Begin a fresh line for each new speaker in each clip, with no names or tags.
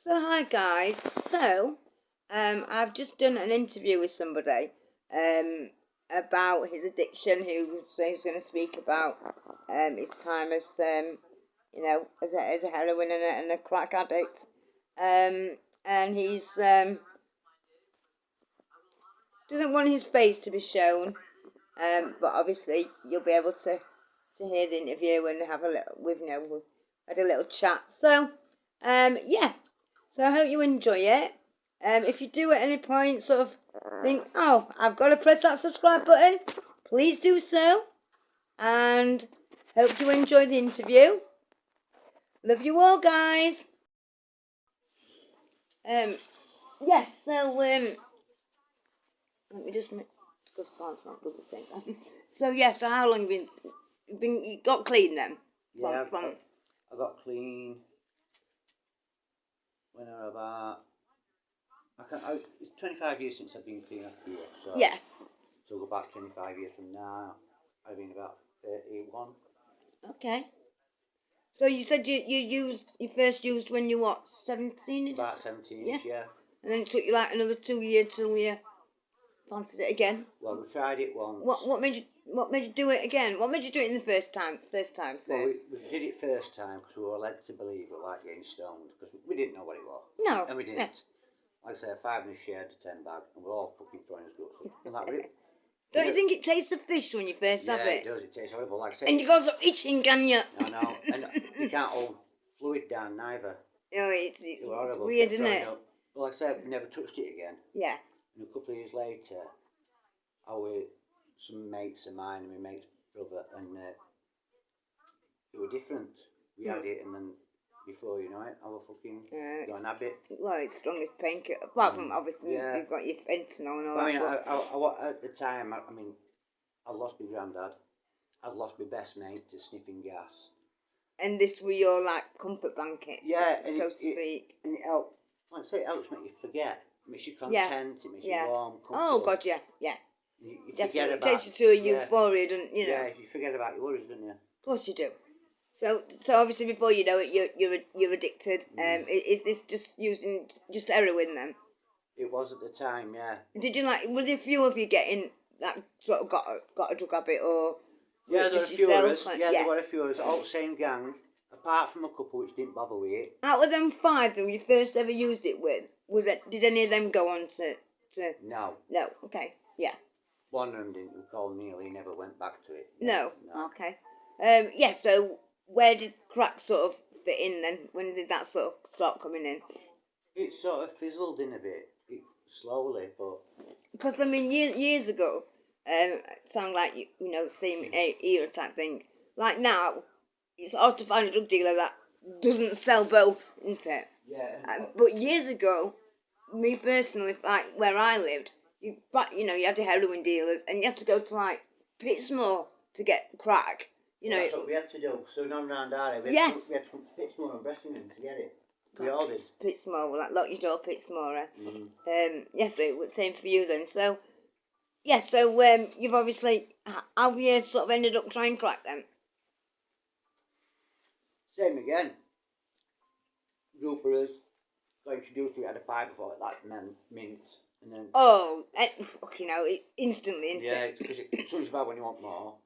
So hi guys. I've just done an interview with somebody about his addiction. Who's going to speak about his time as as a heroin and a crack addict. And he's doesn't want his face to be shown. But obviously you'll be able to hear the interview and have a little we've had a little chat. Yeah. So I hope you enjoy it. If you do at any point sort of think, oh, I've got to press that subscribe button, please do so. And hope you enjoy the interview. Love you all, guys. Yeah, so, let me just make, because I can't smell good at the same time. So, yeah, so how long you got clean then?
Yeah, I got clean when I was about, it's 25 years since I've been clean after year, so
yeah.
So we'll go back 25 years from now, I've been about 31.
Okay. So you said you first used when you what, 17?
About 17, yeah.
And then it took you like another 2 years till you fancied it again.
Well, we tried it once.
What made you do it again? What made you do it in the first time?
Well, we did it first time because we were led to believe it, like getting stoned, because we didn't know what it was.
No.
And we didn't. Yeah. Like I said, 5 in a shared a 10 bag, and we're all fucking throwing us guts up. And that was it.
Don't you think it tastes of fish when you first have it?
Yeah, it does. It tastes horrible. Like I said,
and you go itching, can you?
I know. And you can't hold fluid down neither.
Oh, it's
horrible.
Weird, isn't it?
Well, like I said, we never touched it again.
Yeah.
And a couple of years later, I was some mates of mine and my mate's brother, and it was different. We had it, and then before you know it, I was fucking got an habit.
Well, it's strongest painkiller. Apart from obviously you've got your fentanyl and all that.
I mean, at the time, I lost my granddad. I'd lost my best mate to sniffing gas.
And this were your like comfort blanket.
Yeah,
so to speak.
And it helped. Like I say, it helps make you forget. It makes you content. It makes you warm, comfortable.
Oh God, yeah.
You
definitely.
Forget about.
It takes you to a euphoria, doesn't you know?
Yeah, you forget about your worries, don't you?
Of course you do. So obviously before you know it, you're addicted. Is this just using just heroin then?
It was at the time, yeah.
Did you was there a few of you getting that sort of got a drug habit or?
Yeah, there were a few of us. There were a few of us, all the same gang. Apart from a couple which didn't bother with it.
Out of them 5 that you first ever used it with, did any of them go on to?
No.
No. Okay. Yeah.
One of them didn't. We called Neil. He never went back to it.
No. Okay. Yeah. So where did crack sort of fit in then? When did that sort of start coming in?
It sort of fizzled in a bit, slowly, but.
Because I mean, years ago, it sounded like same era type thing. Like now, it's hard to find a drug dealer that doesn't sell both, isn't it?
Yeah.
But years ago, me personally, like where I lived, you had the heroin dealers, and you had to go to like Pittsmore to get crack.
That's what we had to do. So not around our area. We had to come to Pittsmore and Bressenden to get it. We all did.
Pittsmore, like lock your door, Pittsmore. Yes, so it was the same for you then. So, yeah, so you've obviously, how have you sort of ended up trying crack then?
Same again. Group of us got introduced to it, had a pipe before it, like mint, and then.
Oh, instantly, isn't
it? Yeah, because it's something bad when you want more.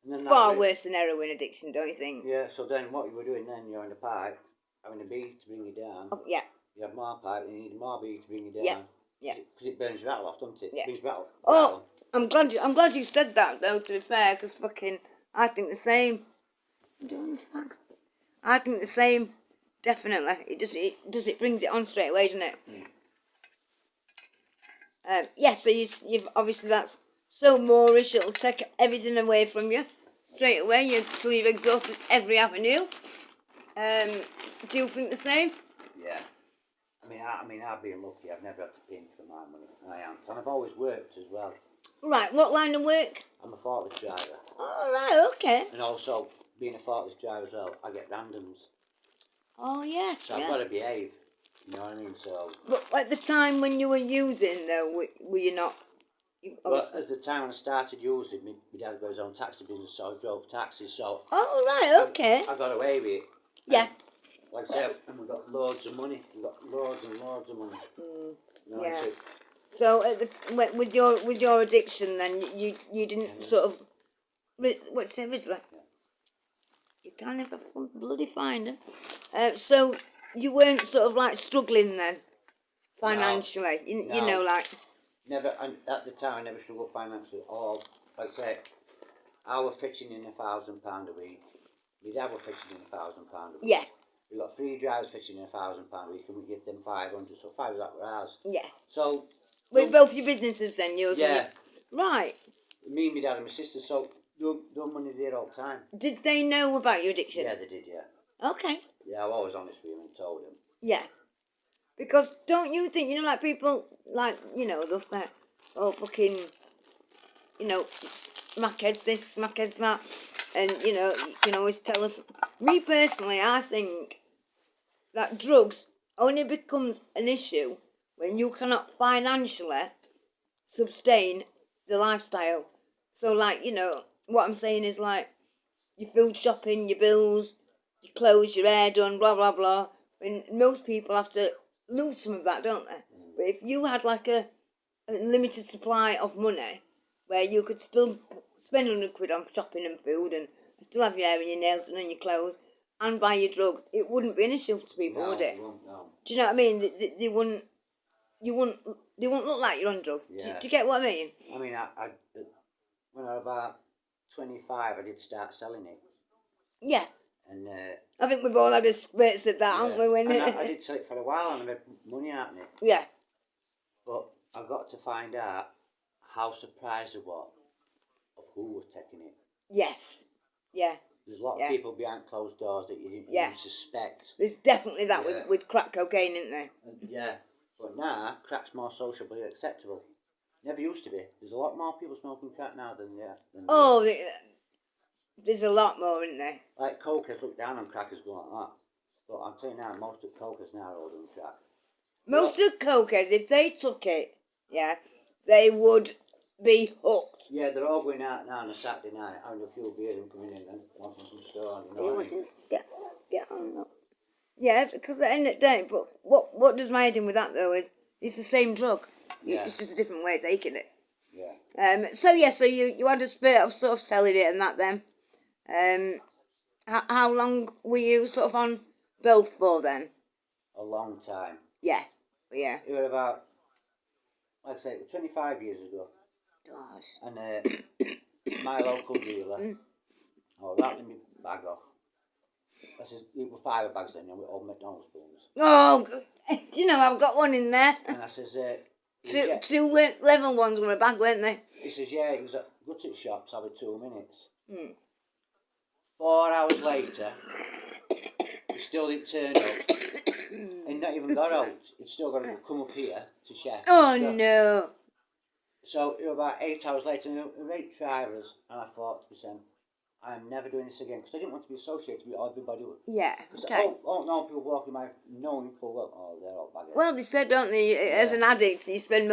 And then
far worse than heroin addiction, don't you think?
Yeah, so then what you were doing then, you're in a pipe, having a bee to bring you down.
Oh, yeah.
You have more pipe, and you need more bee to bring you down.
Yeah.
Because it burns your rattle off, doesn't it?
Yeah.
It brings rattle.
Oh, I'm glad you said that though. To be fair, because I think the same. I'm doing the facts. I think the same. Definitely, it brings it on straight away, doesn't it? Yeah. So you've obviously that's so moreish. It'll take everything away from you straight away until you've exhausted every avenue. Do you think the same?
Yeah. I mean, I've been lucky. I've never had to pinch for my money. I haven't, and I've always worked as well.
Right. What line of work?
I'm a forklift driver.
Oh, right. Okay.
And also, being a forklift driver as well, I get randoms.
Oh yeah.
So I've got to behave. You know what I mean? So.
But at the time when you were using, though, were you not?
But at the time when I started using, my dad got his own taxi business, so I drove taxis. So.
Oh right. Okay.
I got away with it.
Yeah.
like I said, and we've got loads of money. We've got loads and loads of money.
Mm,
You know,
yeah.
so
So with your addiction, then you didn't sort of what's it, Rizla?
Yeah.
You can't ever bloody find her. So you weren't sort of like struggling then financially. You know,
No.
like
Never, and at the time, I never struggled financially at all. Like I say, I was fetching in £1,000 a week. My dad was fetching in £1,000 a week.
yeah,
We got 3 drivers fetching in £1,000 a week, and we give them 500. So 5 of that were ours.
yeah.
So
With both your businesses, then yours.
yeah,
Right.
me, my dad, and my sister. So no money there all the time.
Did they know about your addiction?
Yeah, they did. Yeah.
Okay.
Yeah, I was always honest with them and told them.
Yeah. Because don't you think, like people, like, they'll say, oh, fucking, smackheads this, smackheads that. And, you can always tell us. Me personally, I think that drugs only becomes an issue when you cannot financially sustain the lifestyle. So, like, what I'm saying is, like, your food shopping, your bills, your clothes, your hair done, blah, blah, blah. When most people have to lose some of that, don't they? But if you had, like, a limited supply of money where you could still spend £100 on shopping and food and still have your hair and your nails done and your clothes and buy your drugs, it wouldn't be an issue to people, would it?
No.
Do you know what I mean? They wouldn't look like you're on drugs.
Yeah.
Do you get what I mean?
I mean, I when I was about 25, I did start selling it.
Yeah.
And
I think we've all had a spurts at that, haven't we? When
and I did sell it for a while and I made money out of it.
Yeah.
But I got to find out how surprised I was of who was taking it.
Yes. Yeah.
There's a lot of people behind closed doors that you didn't even suspect.
There's definitely that with crack cocaine, isn't there?
Yeah. But now, crack's more socially acceptable. Never used to be. There's a lot more people smoking crack now than
there's a lot more, isn't there?
Like cokers look down on crackers going like that. But I'm telling you now, most of cokers now are doing crack.
Most of cokers, if they took it, they would be hooked.
Yeah, they're all going out now on a Saturday night, having a few beers and coming in and wanting some stone, you know what I mean?
Get on that. Yeah, because at the end of the day, but what does my head in with that though is it's the same drug.
Yeah.
It's just a different way of taking it.
Yeah.
So you had a spurt of sort of selling it and that then. How long were you sort of on both for then?
A long time.
Yeah. Yeah.
It was about, like I say, it was 25 years ago.
Gosh.
And my local dealer, rattled me bag off. I said, it was 5 bags then, with old McDonald's spoons.
Oh, I've got one in there.
And I says,
two level ones were a bag, weren't they?
He says, yeah, it was at Gutted Shops every 2 minutes.
Mm.
4 hours later, he still didn't turn up. And not even got out. It's still got to come up here to check.
Oh, no.
So it was about 8 hours later, and there were 8 drivers, and I thought to myself, I am never doing this again, because I didn't want to be associated with everybody.
Yeah, okay.
All people walking by knowing full well, they're all baggers.
Well, they said, don't they, as an addict, you spend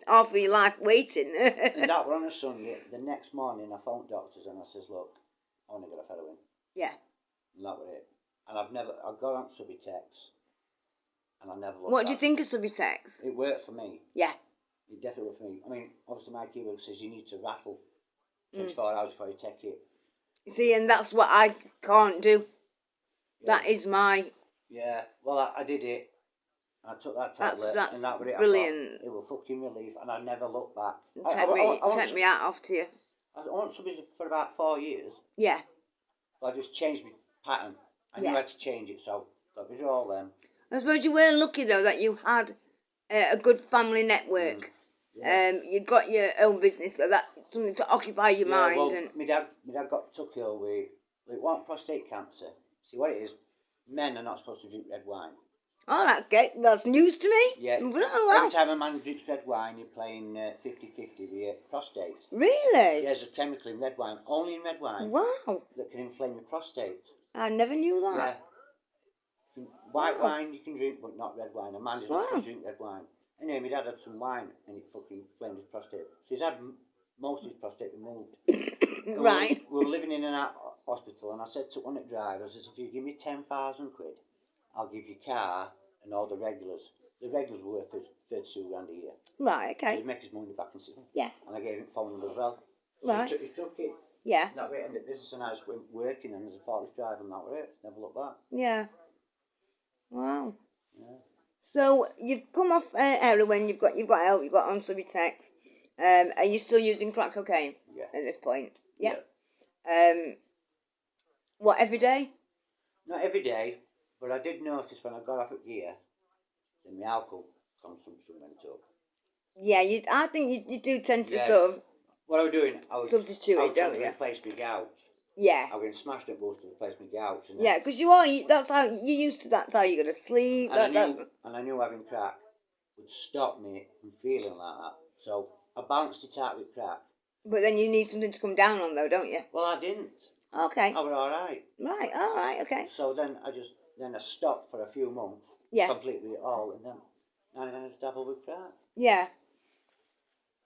half of your life waiting.
And that was on a Sunday. The next morning, I phoned doctors, and I says, look, I want to get a heroin.
Yeah.
And that was it. And I've got on Subutex, and I never looked
What do you
back.
think of Subutex?
It worked for me.
Yeah.
It definitely worked for me. I mean, obviously my keyword says you need to rattle 24 hours before you take it.
See, and that's what I can't do. Yeah. That is my...
Yeah, well, I did it. I took that tablet,
that's
and that was it.
Brilliant.
It was fucking relief, and I never looked back.
Take me out off to you.
I want something for about 4 years.
Yeah.
So I just changed my pattern. I knew how to change it, so that was all them.
I suppose you were lucky, though, that you had a good family network.
Yeah.
You got your own business, so that's something to occupy your mind.
Well,
and
my dad took ill with prostate cancer. See what it is? Men are not supposed to drink red wine.
All right, okay, that's news to me.
Yeah.
Well.
Every time a man drinks red wine, you're playing 50-50 with your prostate.
Really?
There's a chemical in red wine, only in red wine.
Wow.
That can inflame your prostate.
I never knew that.
Yeah. White wine you can drink, but not red wine. A man is not supposed to drink red wine. Anyway, my dad had some wine and it fucking inflamed his prostate. So he's had most of his prostate removed.
Right.
We were living in an hospital, and I said to one of the drivers, I said, if you give me 10,000 quid, I'll give you car and all the regulars. The regulars were worth 32 grand a year.
Right,
So
okay.
he'd make his money back and sit.
Yeah.
And I gave him phone number as well. So
Right.
he took it.
Yeah.
That way, and this is a nice working and there's a forklift driver and that was it. Never looked back.
Yeah. Wow.
Yeah.
So you've come off heroin, you've got help, you've got on Subutex. Are you still using crack cocaine
Yeah.
at this point?
Yeah.
What, every day?
Not every day, but I did notice when I got off at gear that my alcohol consumption went up.
Yeah, I think you do tend to
Yeah.
sort of
What I was doing, I was
substitute it, don't
trying to
you?
replace my gout.
Yeah.
I was getting smashed at both to replace my gout. And
Yeah, because that's how you're used to. That's how you're gonna sleep.
And I knew having crack would stop me from feeling like that. So I balanced it out with crack.
But then you need something to come down on, though, don't you?
Well, I didn't.
Okay.
I was all right.
Right. All right. Okay.
So then I stopped for a few months.
Yeah.
Completely all, and then I just dabble with crack.
Yeah.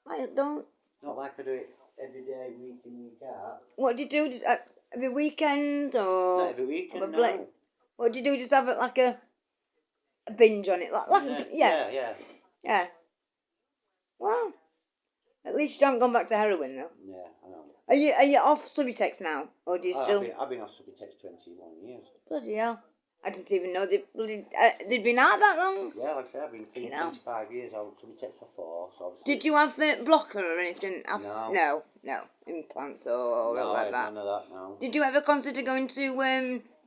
I don't.
Not like I do it every day, week in, week out.
What do you do? Every weekend or?
Not every weekend, no.
What do you do? Just have it like a binge on it,
Yeah.
Wow. At least you haven't gone back to heroin though.
Yeah, I know.
Are you off Subutex now, or do you still?
I've been off Subutex 21 years.
Bloody hell! I didn't even know they'd been out that long.
Yeah, like I said, I've been 25 years old. Subutex for 4. So
did you have blocker or anything?
No.
No. Implants or
no,
like that.
None of that. No.
Did you ever consider going to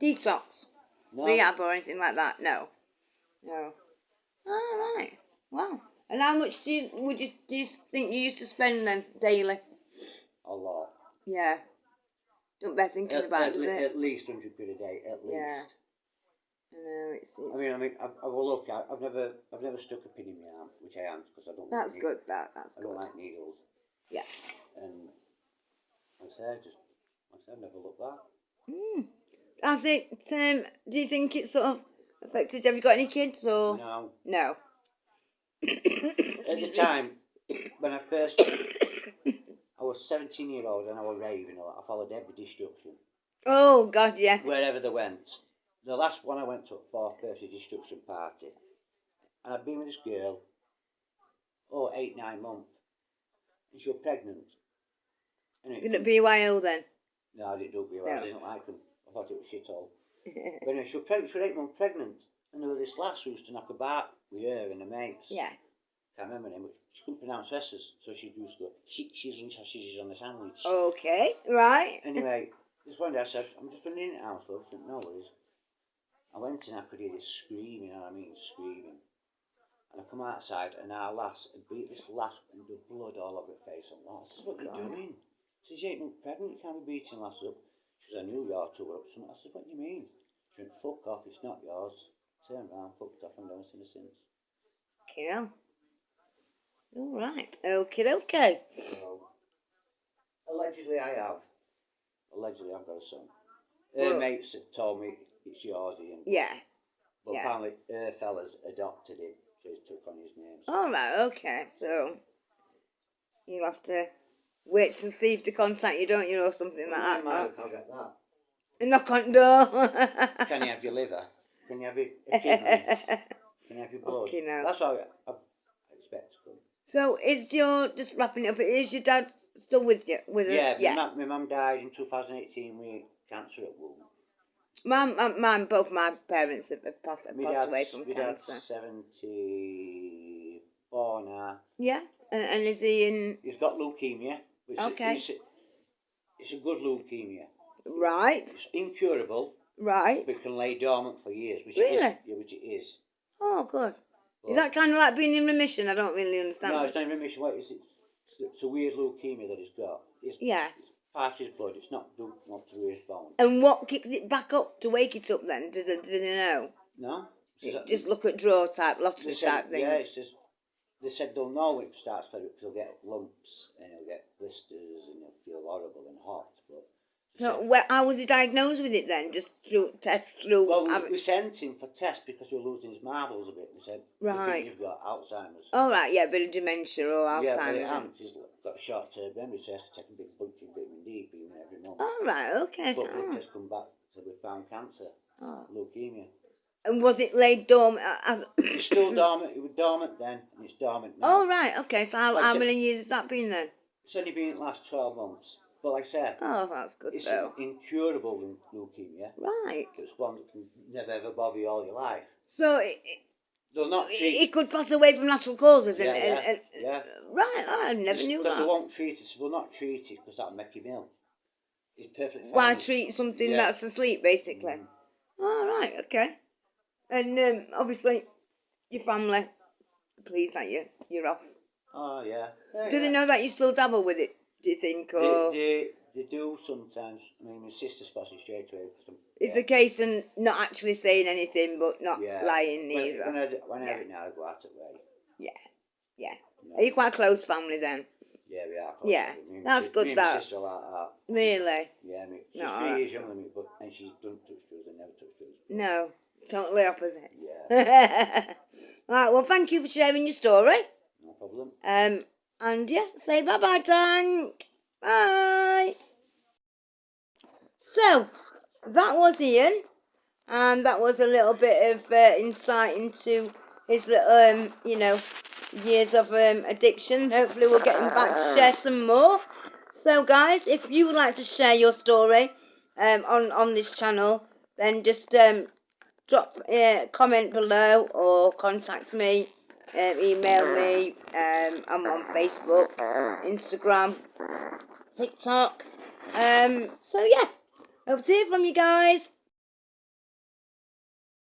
detox, rehab, or anything like that? No. All right. Wow. And how much do you think you used to spend then daily?
A lot.
Yeah. Don't bear thinking about it, does it?
At least 100 quid a day, at least. Yeah.
No, it's.
I mean, I've never stuck a pin in my arm, which I am because I don't.
That's good. That's
I
good.
don't like needles.
Yeah.
And like I said, never looked back.
Has it? Do you think it sort of affected? Have you got any kids or?
No.
No.
At the time, when I first, I was 17-year-old and I was raving a lot. I followed every destruction.
Oh God, yeah.
Wherever they went. The last one I went to, 4th birthday destruction party, and I'd been with this girl, 8, 9 months, and she was pregnant.
Did it BYO then?
No, I didn't do BYO.
No.
I didn't like them. I thought it was shit all. But anyway, she was 8 months pregnant, and there was this lass who used to knock about with her and her mates.
Yeah.
Can't remember her name, but she couldn't pronounce S's, so she used to go, she's in sausages on the sandwich.
Okay, right.
Anyway, this one day I said, I'm just running in the house, love. I said, no worries. I went in, I could hear this screaming, screaming. And I come outside, and our lass had beat this lass and the blood all over her face. I'm like, this is what you're doing. She says, you ain't not pregnant, you can't be beating lass up. She says, I knew your two were up something. I said, what do you mean? She went, fuck off, it's not yours. Turned around, fucked off, and never seen her since.
Okay. All right. Okay.
So, allegedly I have. Allegedly I've got a son. Her mates have told me it's yours, Ian.
Yeah.
But apparently her fellas adopted him, so he's took on his name. So.
All right. Okay. So you'll have to wait to see if they contact you, don't you, or something like that.
I'll get that.
A knock on the door.
Can you have your liver? Can you have your kidney? Can you have your blood?
Okay, now.
That's what I expect to come.
So just wrapping it up, is your dad still with you?
My mum died in 2018 with cancer at womb.
Both my parents have passed away from cancer.
My dad's 74 now.
Yeah, and is he in?
He's got leukemia.
Okay.
It's a good leukemia.
Right.
It's incurable.
Right.
But it can lay dormant for years.
Really?
Which it is.
Oh, good. Is that kind of like being in remission? I don't really understand.
No, it's not in remission. It's a weird leukemia that he's got. It's part of his blood. It's not to his bone.
And what kicks it back up to wake it up then? Do they know?
No.
Just look at draw type, lottery type thing.
Yeah, it's just, they said they'll know when it starts because he'll get lumps and he'll get blisters and he'll feel horrible and hot. But
so how was he diagnosed with it then? Just through tests through?
Well, we sent him for tests because he was losing his marbles a bit. We said,
right,
you've got Alzheimer's.
Oh, right, yeah, a bit of dementia or Alzheimer's.
Yeah, but he hasn't. He's got short-term memory, so he has to take a big bunch of vitamin D every month.
Oh, right, okay.
But blood tests come back, so we found cancer, leukemia.
And was it laid dormant?
It's still dormant. It was dormant then, and it's dormant now.
Oh, right, okay. So how many years has that been then?
It's only been the last 12 months. But like I said,
Oh, that's good
it's
though.
an incurable leukemia.
Right.
It's one that can never ever bother you all your life.
So
They'll not treat.
it could pass away from natural causes,
Yeah.
Right, I never knew that.
Because they won't treat it, so they'll not treat it because that'll make him ill. It's perfectly fine.
Why treat something that's asleep, basically? All right, okay. And obviously, your family pleased that you're off.
Oh yeah.
Do they know that you still dabble with it? Do you think, or
they do sometimes? I mean, my sister spots it straight away.
it's a case of not actually saying anything, but not lying either.
When I have it now, I go out at way.
Yeah. Are you quite a close family then?
Yeah, we are.
Yeah, that's good.
Me and
that
my sister like that.
Really?
Yeah, she's
No,
3
that's
years younger than me, and she doesn't touch drugs and never touched drugs.
No, totally opposite.
Yeah.
Right, well, thank you for sharing your story.
No problem.
And yeah, say bye-bye, Tank. Bye. So, that was Ian, and that was a little bit of insight into his little, years of addiction. Hopefully we'll get him back to share some more. So, guys, if you would like to share your story on this channel, then just drop a comment below or contact me, email me. I'm on Facebook, Instagram, TikTok. So yeah, hope to hear from you guys.